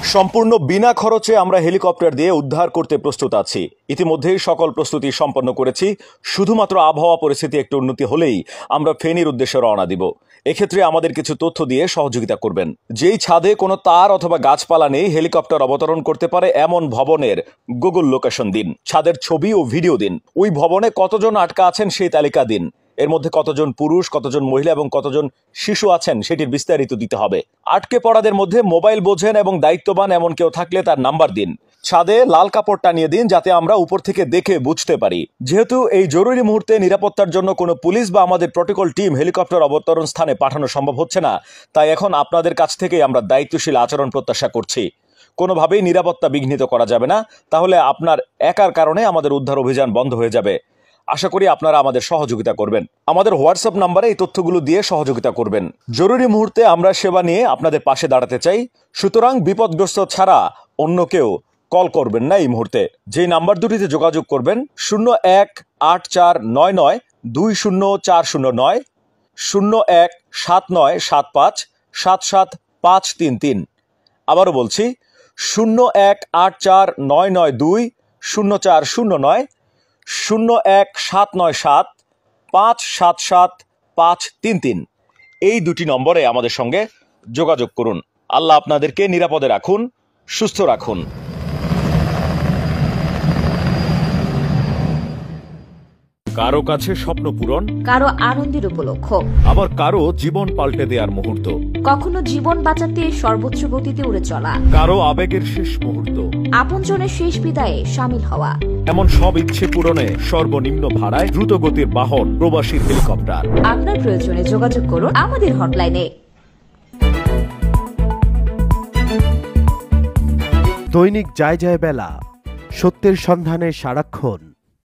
সম্পূর্ণ বিনা খরচে আমরা হেলিকপ্টার দিয়ে উদ্ধার করতে প্রস্তুত আছি। ইতিমধ্যেই সকল প্রস্তুতি সম্পন্ন করেছি। শুধুমাত্র আবহাওয়া পরিস্থিতি একটু উন্নতি হলেই আমরা ফেনীর উদ্দেশ্যে রওনা দিব। এক্ষেত্রে আমাদের কিছু তথ্য দিয়ে সহযোগিতা করবেন। যেই ছাদে কোনো তার অথবা গাছপালা নেই, হেলিকপ্টার অবতরণ করতে পারে এমন ভবনের গুগল লোকেশন দিন, ছাদের ছবি ও ভিডিও দিন, ওই ভবনে কতজন আটকা আছেন সেই তালিকা দিন, এর মধ্যে কতজন পুরুষ, কতজন মহিলা এবং কতজন শিশু আছেন সেটির বিস্তারিত দিতে হবে। আটকে পড়াদের মধ্যে মোবাইল বোঝেন এবং দায়িত্ববান এমন কেউ থাকলে তার নাম্বার দিন। ছাদে লাল কাপড় টানিয়ে দিন যাতে আমরা উপর থেকে দেখে বুঝতে পারি। যেহেতু এই জরুরি মুহূর্তে নিরাপত্তার জন্য কোনো পুলিশ বা আমাদের প্রটোকল টিম হেলিকপ্টার অবতরণ স্থানে পাঠানো সম্ভব হচ্ছে না, তাই এখন আপনাদের কাছ থেকে আমরা দায়িত্বশীল আচরণ প্রত্যাশা করছি। কোনোভাবেই নিরাপত্তা বিঘ্নিত করা যাবে না, তাহলে আপনার একার কারণে আমাদের উদ্ধার অভিযান বন্ধ হয়ে যাবে। আশা করি আপনারা আমাদের সহযোগিতা করবেন। আমাদের হোয়াটসঅ্যাপ নাম্বারে এই তথ্যগুলো দিয়ে সহযোগিতা করবেন। জরুরি মুহূর্তে আমরা সেবা নিয়ে আপনাদের পাশে দাঁড়াতে চাই, সুতরাং বিপদগ্রস্ত ছাড়া অন্য কেউ কল করবেন না এই মুহূর্তে। যে নাম্বার দুটিতে যোগাযোগ করবেন 018499204009, 017975775533। আবারও বলছি 018499204009, 0179775775533। এই দুটি নম্বরে আমাদের সঙ্গে যোগাযোগ করুন। আল্লাহ আপনাদেরকে নিরাপদে রাখুন, সুস্থ রাখুন। কারো কাছে স্বপ্ন পূরণ, কারো আনন্দের উপলক্ষ, আবার কারো জীবন পাল্টে দেওয়ার মুহূর্ত, কখনো জীবন বাঁচাতে সর্বোচ্চ গতিতে উড়ে চলা, কারো আবেগের শেষ মুহূর্ত, আপনজনের শেষ বিদায়ে শামিল হওয়া, এমন সব ইচ্ছে পূরণে সর্বনিম্ন ভাড়ায় দ্রুত গতির বাহন প্রবাসীর হেলিকপ্টার। আপনার প্রয়োজনে যোগাযোগ করুন আমাদের হটলাইনে। দৈনিক যায় যায় বেলা, সত্যের সন্ধানে সারাক্ষণ।